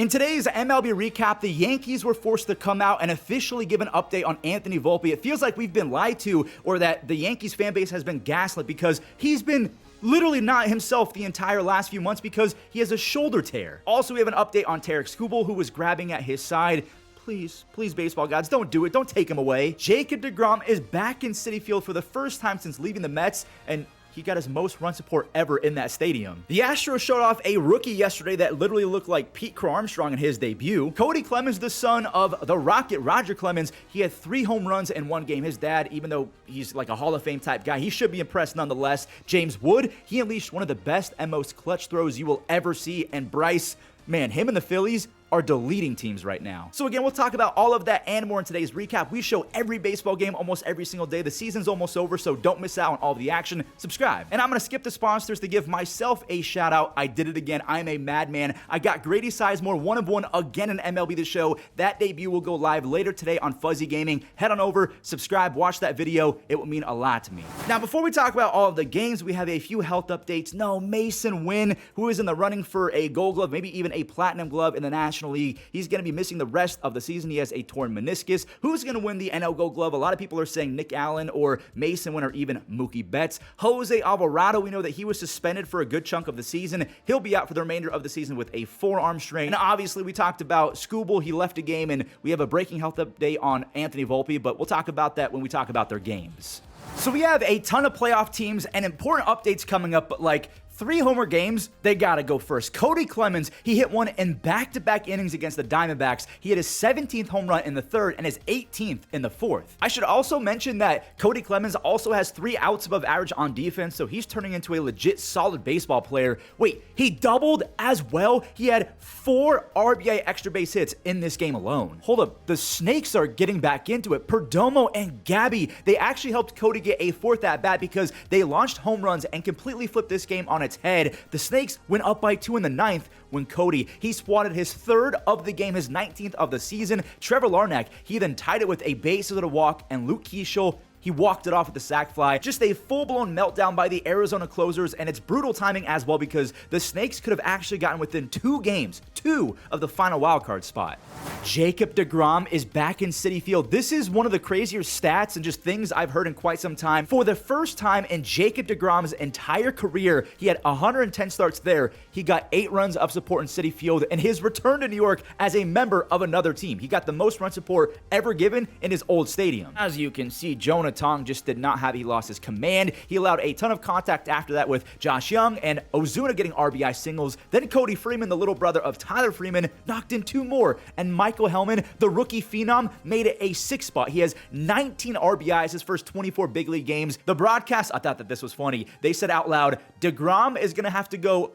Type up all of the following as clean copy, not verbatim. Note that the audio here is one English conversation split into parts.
In today's MLB recap, the Yankees were forced to come out and officially give an update on Anthony Volpe. It feels like we've been lied to, or that the Yankees fan base has been gaslit, because he's been literally not himself the entire last few months because he has a shoulder tear. Also, we have an update on Tarek Skubal, who was grabbing at his side. Please, baseball gods, don't do it. Don't take him away. Jacob deGrom is back in Citi Field for the first time since leaving the Mets, and he got his most run support ever in that stadium. The Astros showed off a rookie yesterday that literally looked like Pete Crow Armstrong in his debut. Kody Clemens, the son of the Rocket, Roger Clemens, he had 3 home runs in one game. His dad, even though he's like a Hall of Fame type guy, he should be impressed nonetheless. James Wood, he unleashed one of the best and most clutch throws you will ever see. And Bryce, man, him and the Phillies are deleting teams right now. So again, we'll talk about all of that and more in today's recap. We show every baseball game almost every single day. The season's almost over, so don't miss out on all of the action. Subscribe. And I'm going to skip the sponsors to give myself a shout out. I did it again. I'm a madman. I got Grady Sizemore 1 of 1 again in MLB The Show. That debut will go live later today on Fuzzy Gaming. Head on over, subscribe, watch that video. It will mean a lot to me. Now, before we talk about all of the games, we have a few health updates. No, Mason Wynn, who is in the running for a Gold Glove, maybe even a Platinum Glove in the National League. He's going to be missing the rest of the season. He has a torn meniscus. Who's going to win the NL Gold Glove? A lot of people are saying Nick Allen or Mason Wynn or even Mookie Betts. Jose Alvarado, we know that he was suspended for a good chunk of the season. He'll be out for the remainder of the season with a forearm strain. And obviously, we talked about Skubal. He left a game, and we have a breaking health update on Anthony Volpe, but we'll talk about that when we talk about their games. So we have a ton of playoff teams and important updates coming up, but like 3 homer games, they gotta go first. Kody Clemens, he hit one in back-to-back innings against the Diamondbacks. He hit his 17th home run in the 3rd and his 18th in the 4th. I should also mention that Kody Clemens also has 3 outs above average on defense, so he's turning into a legit solid baseball player. Wait, he doubled as well? He had 4 RBI extra base hits in this game alone. Hold up, the Snakes are getting back into it. Perdomo and Gabby, they actually helped Kody get a 4th at-bat because they launched home runs and completely flipped this game on its head. The Snakes went up by 2 in the 9th when Kody, he swatted his 3rd of the game, his 19th of the season. Trevor Larnach, he then tied it with a base hit to walk, and Luke Keeschel, he walked it off with the sac fly. Just a full-blown meltdown by the Arizona closers, and it's brutal timing as well because the Snakes could have actually gotten within 2 games, 2 of the final wildcard spot. Jacob deGrom is back in Citi Field. This is one of the crazier stats and just things I've heard in quite some time. For the first time in Jacob deGrom's entire career, he had 110 starts there. He got 8 runs of support in Citi Field, and his return to New York as a member of another team. He got the most run support ever given in his old stadium. As you can see, Jonah Tong just did not have, he lost his command. He allowed a ton of contact after that with Josh Young and Ozuna getting RBI singles. Then Cody Freeman, the little brother of Tyler Freeman, knocked in 2 more. And Michael Hellman, the rookie phenom, made it a 6th spot. He has 19 RBIs his first 24 big league games. The broadcast, I thought that this was funny. They said out loud, deGrom is going to have to go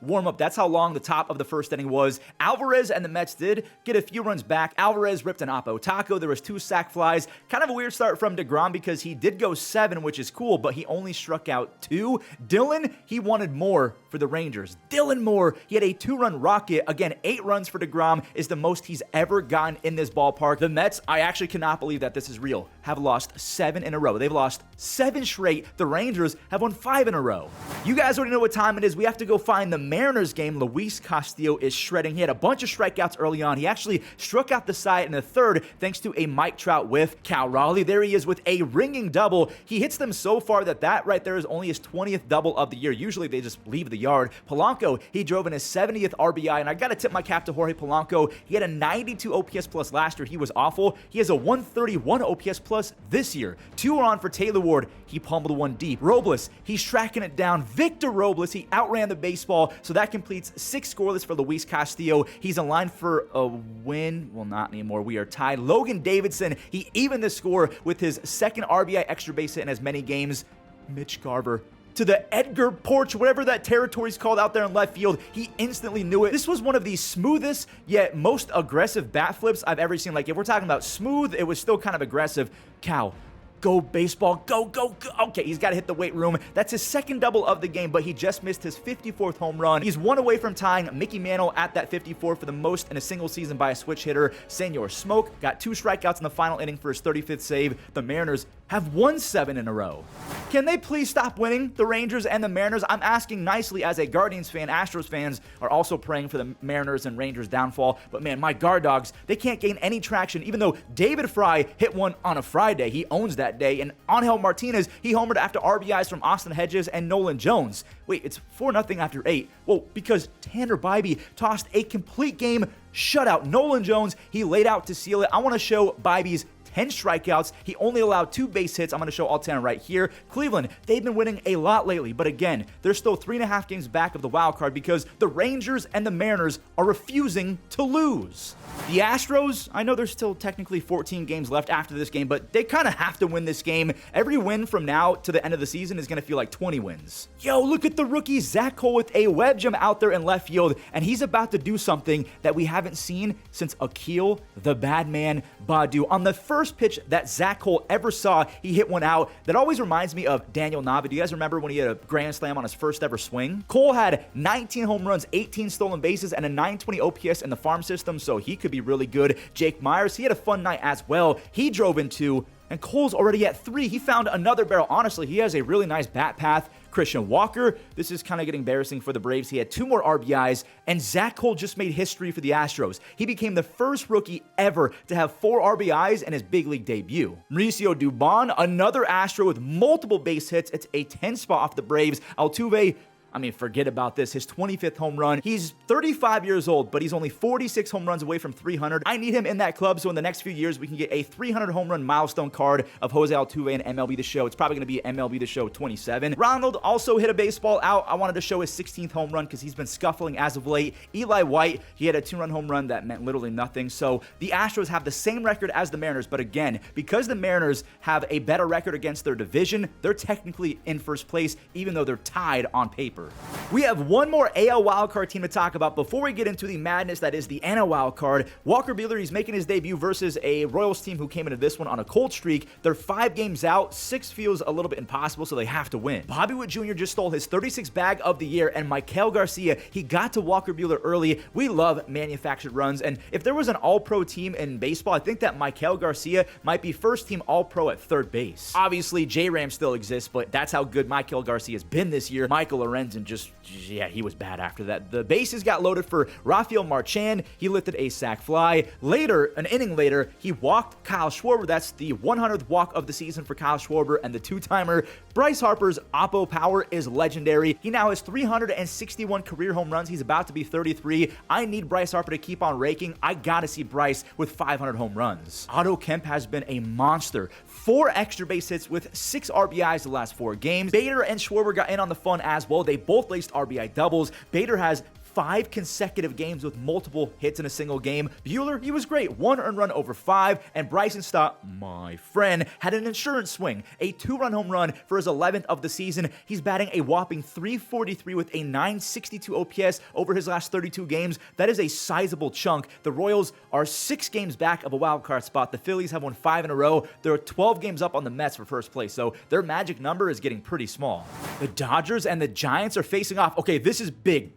warm up. That's how long the top of the 1st inning was. Alvarez and the Mets did get a few runs back. Alvarez ripped an oppo taco. There was 2 sac flies. Kind of a weird start from deGrom because he did go 7, which is cool, but he only struck out 2. Dylan, he wanted more for the Rangers. Dylan Moore, he had a 2-run rocket. Again, 8 runs for deGrom is the most he's ever gotten in this ballpark. The Mets, I actually cannot believe that this is real, have lost 7 in a row. They've lost 7 straight. The Rangers have won 5 in a row. You guys already know what time it is. We have to go find the Mariners game. Luis Castillo is shredding. He had a bunch of strikeouts early on. He actually struck out the side in the 3rd thanks to a Mike Trout whiff. Cal Raleigh, there he is with a ringing double. He hits them so far that right there is only his 20th double of the year. Usually they just leave the yard. Polanco, he drove in his 70th RBI, and I got to tip my cap to Jorge Polanco. He had a 92 OPS plus last year. He was awful. He has a 131 OPS plus this year. 2 are on for Taylor Ward. He pummeled one deep. Robles, he's tracking it down. Victor Robles, he outran the baseball, so that completes 6 scoreless for Luis Castillo. He's in line for a win. Well, not anymore. We are tied. Logan Davidson, he evened the score with his 2nd RBI extra base hit in as many games. Mitch Garver, to the Edgar porch, whatever that territory is called out there in left field. He instantly knew it. This was one of the smoothest yet most aggressive bat flips I've ever seen. Like, if we're talking about smooth, it was still kind of aggressive. Cow. Go baseball, go, go, go. Okay, he's got to hit the weight room. That's his 2nd double of the game, but he just missed his 54th home run. He's 1 away from tying Mickey Mantle at that 54 for the most in a single season by a switch hitter. Senor Smoke got 2 strikeouts in the final inning for his 35th save. The Mariners have won 7 in a row. Can they please stop winning, the Rangers and the Mariners? I'm asking nicely as a Guardians fan. Astros fans are also praying for the Mariners and Rangers downfall. But man, my guard dogs, they can't gain any traction, even though David Fry hit one on a Friday. He owns that day. And Angel Martinez, he homered after RBIs from Austin Hedges and Nolan Jones. Wait, it's 4-0 after 8. Well, because Tanner Bibee tossed a complete game shutout. Nolan Jones, he laid out to seal it. I want to show Bibee's 10 strikeouts. He only allowed 2 base hits. I'm going to show all 10 right here. Cleveland, they've been winning a lot lately, but again, they're still 3.5 games back of the wild card because the Rangers and the Mariners are refusing to lose. The Astros, I know there's still technically 14 games left after this game, but they kind of have to win this game. Every win from now to the end of the season is going to feel like 20 wins. Yo, look at the rookie Zach Cole with a web gem out there in left field, and he's about to do something that we haven't seen since Akil the Badman Badu. On the first pitch that Zach Cole ever saw, he hit one out. That always reminds me of Daniel Nava. Do you guys remember when he had a grand slam on his first ever swing? Cole had 19 home runs, 18 stolen bases, and a 920 OPS in the farm system, so he could be really good. Jake Myers, he had a fun night as well. He drove in 2, and Cole's already at 3. He found another barrel. Honestly, he has a really nice bat path. Christian Walker, this is kind of getting embarrassing for the Braves. He had 2 more RBIs, and Zach Cole just made history for the Astros. He became the first rookie ever to have 4 RBIs in his big league debut. Mauricio Dubon, another Astro with multiple base hits. It's a 10 spot off the Braves. Altuve, I mean, forget about this. His 25th home run. He's 35 years old, but he's only 46 home runs away from 300. I need him in that club, so in the next few years, we can get a 300 home run milestone card of Jose Altuve and MLB The Show. It's probably going to be MLB The Show 27. Ronald also hit a baseball out. I wanted to show his 16th home run because he's been scuffling as of late. Eli White, he had a 2-run home run that meant literally nothing. So the Astros have the same record as the Mariners, but again, because the Mariners have a better record against their division, they're technically in first place, even though they're tied on paper. We have one more AL wildcard team to talk about before we get into the madness that is the NL wildcard. Walker Buehler, he's making his debut versus a Royals team who came into this one on a cold streak. They're 5 games out. 6 feels a little bit impossible, so they have to win. Bobby Witt Jr. just stole his 36th bag of the year, and Maikel Garcia, he got to Walker Buehler early. We love manufactured runs, and if there was an all-pro team in baseball, I think that Maikel Garcia might be first-team all-pro at third base. Obviously, J-Ram still exists, but that's how good Maikel Garcia has been this year. Michael Lorenzen just, yeah, he was bad after that. The bases got loaded for Rafael Marchand. He lifted a sac fly. Later, an inning later, he walked Kyle Schwarber. That's the 100th walk of the season for Kyle Schwarber, and the 2-timer. Bryce Harper's oppo power is legendary. He now has 361 career home runs. He's about to be 33. I need Bryce Harper to keep on raking. I gotta see Bryce with 500 home runs. Otto Kemp has been a monster. 4 extra base hits with 6 RBIs the last 4 games. Bader and Schwarber got in on the fun as well. They both laced RBI doubles. Bader has 5 consecutive games with multiple hits in a single game. Buehler, he was great. 1 earned run over 5. And Bryson Stott, my friend, had an insurance swing. A 2-run home run for his 11th of the season. He's batting a whopping .343 with a .962 OPS over his last 32 games. That is a sizable chunk. The Royals are 6 games back of a wild card spot. The Phillies have won 5 in a row. They're 12 games up on the Mets for first place, so their magic number is getting pretty small. The Dodgers and the Giants are facing off. Okay, this is big.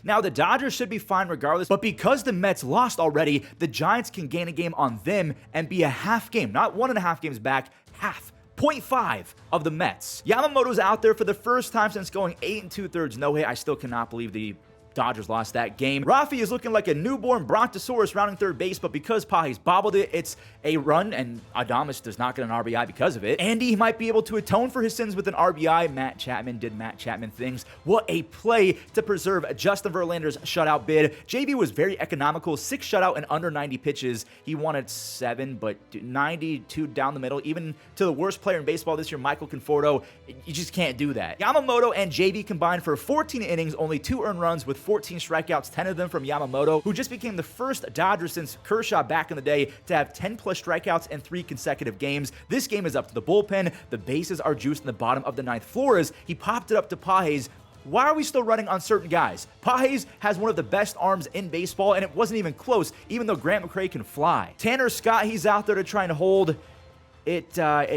Now, the Dodgers should be fine regardless, but because the Mets lost already, the Giants can gain a game on them and be a half game, not 1.5 games back, half. 0.5 of the Mets. Yamamoto's out there for the first time since going 8 2/3 no-hit. I still cannot believe the Dodgers lost that game. Rafi is looking like a newborn brontosaurus rounding third base, but because Pahi's bobbled it, it's a run, and Adames does not get an RBI because of it. Andy might be able to atone for his sins with an RBI. Matt Chapman did Matt Chapman things. What a play to preserve Justin Verlander's shutout bid. JV was very economical, 6 shutout and under 90 pitches. He wanted 7, but 92 down the middle. Even to the worst player in baseball this year, Michael Conforto, you just can't do that. Yamamoto and JV combined for 14 innings, only 2 earned runs with 14 strikeouts, 10 of them from Yamamoto, who just became the first Dodger since Kershaw back in the day to have 10-plus strikeouts in 3 consecutive games. This game is up to the bullpen. The bases are juiced in the bottom of the 9th. Flores, he popped it up to Pages. Why are we still running on certain guys? Pages has one of the best arms in baseball, and it wasn't even close, even though Grant McCray can fly. Tanner Scott, he's out there to try and hold. it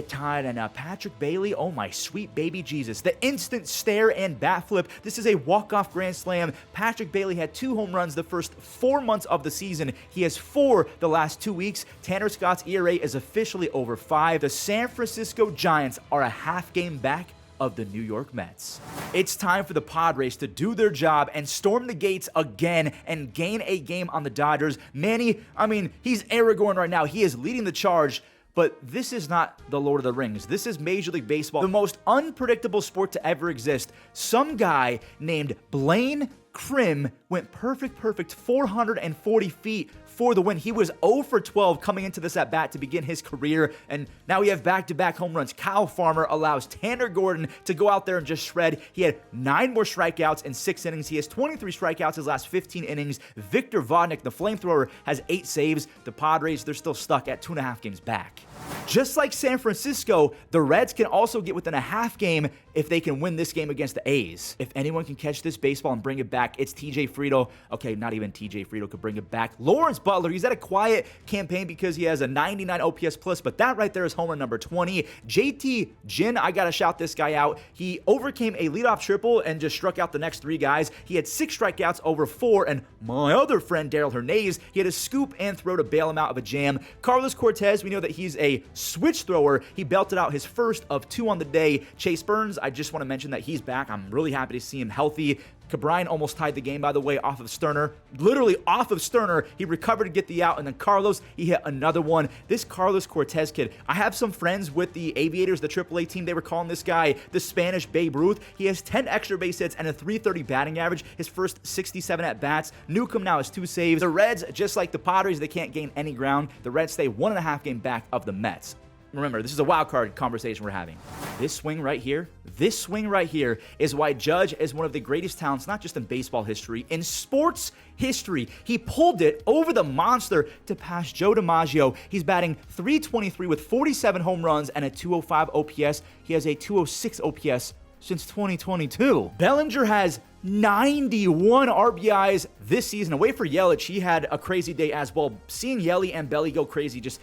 tied, and Patrick Bailey, oh my sweet baby Jesus, the instant stare and bat flip. This is a walk-off grand slam. Patrick Bailey had 2 home runs the first 4 months of the season. He has 4 the last 2 weeks. Tanner Scott's ERA is officially over 5. The San Francisco Giants are a half game back of the New York Mets. It's time for the Padres to do their job and storm the gates again and gain a game on the Dodgers. Manny, I mean, he's Aragorn right now. He is leading the charge. But this is not the Lord of the Rings. This is Major League Baseball, the most unpredictable sport to ever exist. Some guy named Blaine Crim went perfect 440 feet for the win. He was 0 for 12 coming into this at-bat to begin his career, and now we have back-to-back home runs. Kyle Farmer allows Tanner Gordon to go out there and just shred. He had 9 more strikeouts in 6 innings. He has 23 strikeouts his last 15 innings. Victor Vodnik, the flamethrower, has 8 saves. The Padres, they're still stuck at 2.5 games back. Just like San Francisco, the Reds can also get within a half game if they can win this game against the A's. If anyone can catch this baseball and bring it back, it's TJ Friedl. Okay, not even TJ Friedl could bring it back. Lawrence Butler, he's had a quiet campaign because he has a 99 OPS plus, but that right there is homer number 20. JT Ginn, I gotta shout this guy out. He overcame a leadoff triple and just struck out the next 3 guys. He had 6 strikeouts over 4, and my other friend, Daryl Hernandez, he had a scoop and throw to bail him out of a jam. Carlos Cortes, we know that he's a switch thrower. He belted out his first of 2 on the day. Chase Burns, I just want to mention that he's back. I'm really happy to see him healthy. Cabrine almost tied the game, by the way, off of Sterner. Literally off of Sterner. He recovered to get the out, and then Carlos, he hit another one. This Carlos Cortes kid, I have some friends with the Aviators, the AAA team. They were calling this guy the Spanish Babe Ruth. He has 10 extra base hits and a .330 batting average. His first 67 at-bats. Newcomb now has 2 saves. The Reds, just like the Padres, they can't gain any ground. The Reds stay 1.5 game back of the Mets. Remember, this is a wild card conversation we're having. This swing right here is why Judge is one of the greatest talents, not just in baseball history, in sports history. He pulled it over the monster to pass Joe DiMaggio. He's batting .323 with 47 home runs and a .205 OPS. He has a .206 OPS since 2022. Bellinger has 91 RBIs this season. Away for Yelich, he had a crazy day as well. Seeing Yelly and Belly go crazy just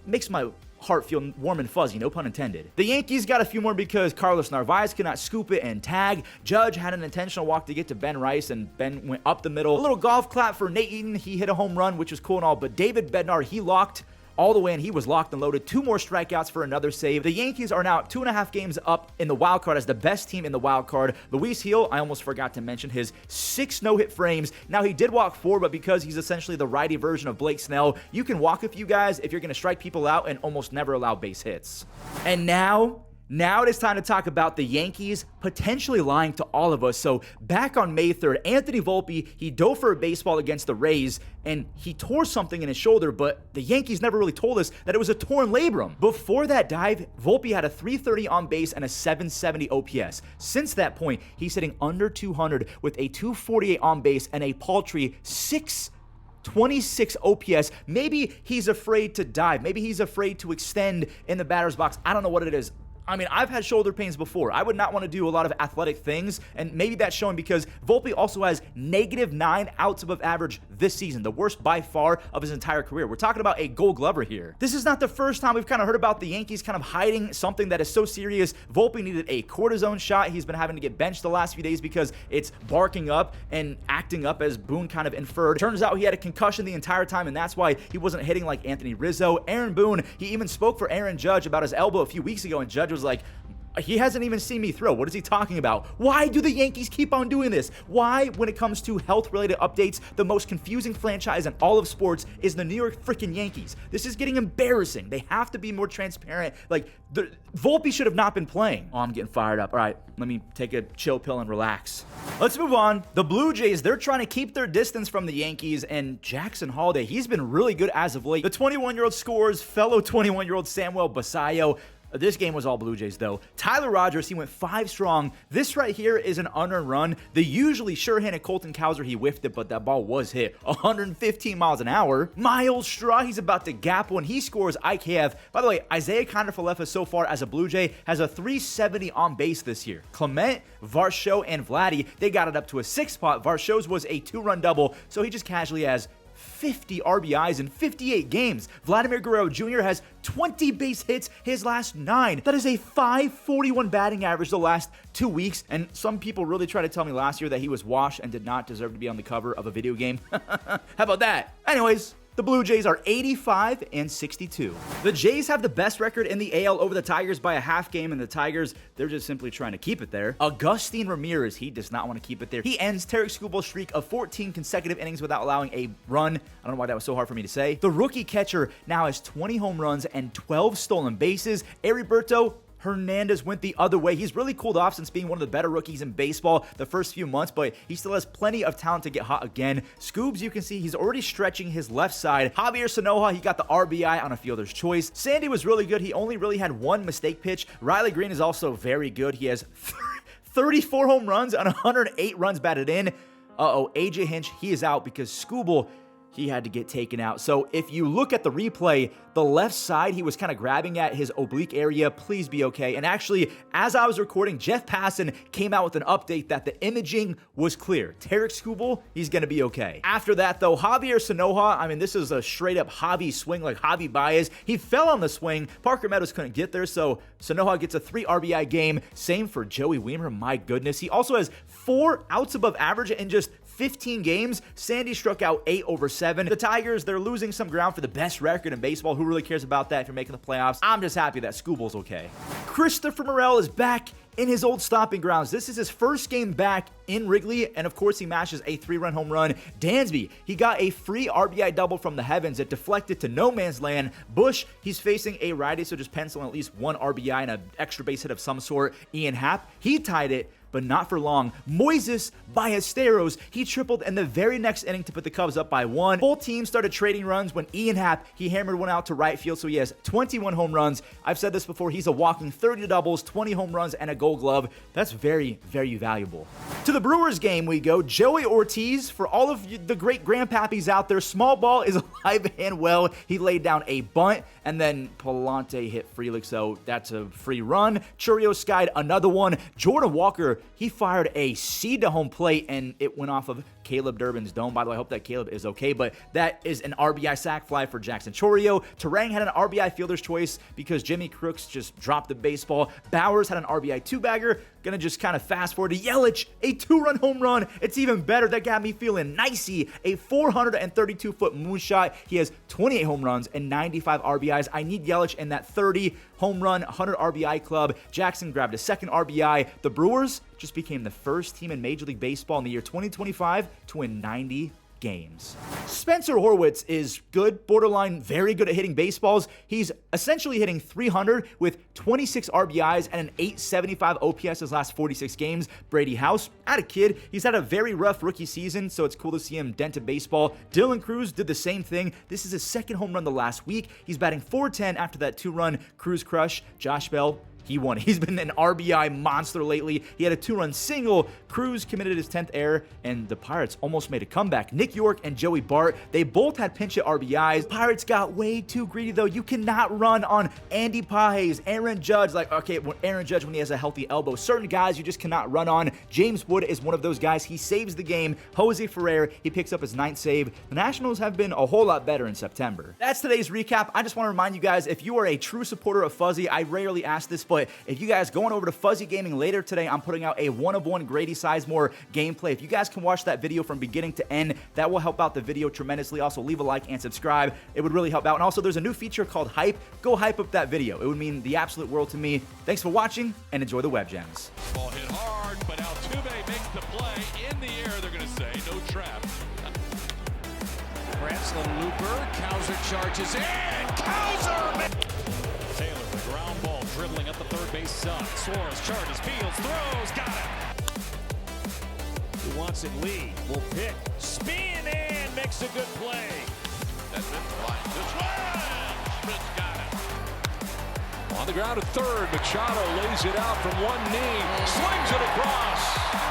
makes my heart feel warm and fuzzy, no pun intended. The Yankees got a few more because Carlos Narvaez could not scoop it and tag. Judge had an intentional walk to get to Ben Rice, and Ben went up the middle. A little golf clap for Nate Eaton. He hit a home run, which was cool and all, but David Bednar, he locked all the way, and he was locked and loaded. 2 more strikeouts for another save. The Yankees are now 2.5 games up in the wild card as the best team in the wild card. Luis Gil, I almost forgot to mention his 6 no-hit frames. Now, he did walk 4, but because he's essentially the righty version of Blake Snell, you can walk a few guys if you're going to strike people out and almost never allow base hits. And now it is time to talk about the Yankees potentially lying to all of us. So back on May 3rd, Anthony Volpe, he dove for a baseball against the Rays, and he tore something in his shoulder, but the Yankees never really told us that it was a torn labrum. Before that dive, Volpe had a .330 on base and a .770 OPS. Since that point, he's hitting under 200 with a .248 on base and a paltry 626 OPS. Maybe he's afraid to dive. Maybe he's afraid to extend in the batter's box. I don't know what it is. I mean, I've had shoulder pains before. I would not want to do a lot of athletic things, and maybe that's showing because Volpe also has -9 outs above average this season, the worst by far of his entire career. We're talking about a Gold Glover here. This is not the first time we've kind of heard about the Yankees kind of hiding something that is so serious. Volpe needed a cortisone shot. He's been having to get benched the last few days because it's barking up and acting up, as Boone kind of inferred. Turns out he had a concussion the entire time, and that's why he wasn't hitting like Anthony Rizzo. Aaron Boone, he even spoke for Aaron Judge about his elbow a few weeks ago, and Judge was like, he hasn't even seen me throw. What is he talking about? Why do the Yankees keep on doing this? Why, when it comes to health-related updates, the most confusing franchise in all of sports is the New York freaking Yankees? This is getting embarrassing. They have to be more transparent. Like, Volpe should have not been playing. Oh, I'm getting fired up. All right, let me take a chill pill and relax. Let's move on. The Blue Jays, they're trying to keep their distance from the Yankees, and Jackson Holliday, he's been really good as of late. The 21-year-old scores, fellow 21-year-old Samuel Basallo. This game was all Blue Jays, though. Tyler Rogers, he went 5 strong. This right here is an unearned run. The usually sure-handed Colton Cowser, he whiffed it, but that ball was hit 115 miles an hour. Miles Straw, he's about to gap one. He scores IKF. By the way, Isaiah Kiner-Falefa so far as a Blue Jay has a .370 on base this year. Clement, Varsho, and Vladdy, they got it up to a 6 spot. Varsho's was a 2-run double, so he just casually has 50 RBIs in 58 games. Vladimir Guerrero Jr. has 20 base hits his last 9. That is a .541 batting average the last 2 weeks, and some people really tried to tell me last year that he was washed and did not deserve to be on the cover of a video game. How about that? Anyways, the Blue Jays are 85-62. The Jays have the best record in the AL over the Tigers by a half game, and the Tigers, they're just simply trying to keep it there. Agustin Ramirez, he does not want to keep it there. He ends Tarek Skubal's streak of 14 consecutive innings without allowing a run. I don't know why that was so hard for me to say. The rookie catcher now has 20 home runs and 12 stolen bases. Heriberto Hernandez went the other way. He's really cooled off since being one of the better rookies in baseball the first few months, but he still has plenty of talent to get hot again. Scoobs, you can see he's already stretching his left side. Javier Sanoja, he got the RBI on a fielder's choice. Sandy was really good. He only really had one mistake pitch. Riley Green is also very good. He has 34 home runs and 108 runs batted in. AJ Hinch, he is out because Skubal, he had to get taken out. So if you look at the replay, the left side, he was kind of grabbing at his oblique area. Please be okay. And actually, as I was recording, Jeff Passan came out with an update that the imaging was clear. Tarek Skubal, he's going to be okay. After that, though, Javier Sanoja, I mean, this is a straight-up Javi swing, like Javi Baez. He fell on the swing. Parker Meadows couldn't get there, so Sanoja gets a 3 RBI game. Same for Joey Wiemer. My goodness. He also has 4 outs above average in just 15 games. Sandy struck out 8 over 7. The Tigers, they're losing some ground for the best record in baseball. Who really cares about that if you're making the playoffs? I'm just happy that Skubal's okay. Christopher Morel is back in his old stomping grounds. This is his first game back in Wrigley, and of course he mashes a 3-run home run. Dansby, he got a free RBI double from the heavens. It deflected to no man's land. Bush, he's facing a righty, so just pencil in at least 1 RBI and an extra base hit of some sort. Ian Happ, he tied it, but not for long. Moises Ballesteros, he tripled in the very next inning to put the Cubs up by 1. Both teams started trading runs when Ian Happ, he hammered one out to right field, so he has 21 home runs. I've said this before, he's a walking 30 doubles, 20 home runs, and a Gold Glove. That's very, very valuable. To the Brewers game we go. Joey Ortiz, for all of the great grandpappies out there, small ball is alive and well. He laid down a bunt, and then Palante hit Frelick, so that's a free run. Churio skied another one. Jordan Walker, he fired a seed to home plate, and it went off of Caleb Durbin's dome. By the way, I hope that Caleb is okay, but that is an RBI sac fly for Jackson Chorio. Terang had an RBI fielder's choice because Jimmy Crooks just dropped the baseball. Bowers had an RBI 2-bagger. Gonna just kind of fast forward to Yelich, a 2-run home run. It's even better. That got me feeling nicey. A 432-foot moonshot. He has 28 home runs and 95 RBIs. I need Yelich in that 30 home run, 100 RBI club. Jackson grabbed a second RBI. The Brewers just became the first team in Major League Baseball in the year 2025 to win 90 games. Spencer Horwitz is good, borderline very good at hitting baseballs. He's essentially hitting 300 with 26 RBIs and an 875 OPS his last 46 games. Brady House, at a kid, he's had a very rough rookie season, so it's cool to see him dent a baseball. Dylan Cruz did the same thing. This is his second home run the last week. He's batting .410 after that 2-run Cruz crush. Josh Bell, he won. He's been an RBI monster lately. He had a 2-run single. Cruz committed his 10th error, and the Pirates almost made a comeback. Nick York and Joey Bart, they both had pinch hit RBIs. Pirates got way too greedy, though. You cannot run on Andy Pages, Aaron Judge. Like, okay, Aaron Judge when he has a healthy elbow. Certain guys you just cannot run on. James Wood is one of those guys. He saves the game. Jose Ferrer, he picks up his 9th save. The Nationals have been a whole lot better in September. That's today's recap. I just want to remind you guys, if you are a true supporter of Fuzzy, I rarely ask this, but if you guys going over to Fuzzy Gaming later today, I'm putting out a 1-of-1 Grady Sizemore gameplay. If you guys can watch that video from beginning to end, that will help out the video tremendously. Also, leave a like and subscribe. It would really help out. And also, there's a new feature called Hype. Go hype up that video. It would mean the absolute world to me. Thanks for watching, and enjoy the web gems. Ball hit hard, but Altuve makes the play. In the air, they're going to say no trap. Branson Looper, Cowser charges in. Cowser! Taylor, the ground ball, dribbling up the third base side. Suarez charges, fields, throws, got it. Who wants it? Lee will pick, spin, and makes a good play. That's it, line. This one, Smith got it. On the ground at third, Machado lays it out from one knee, slings it across.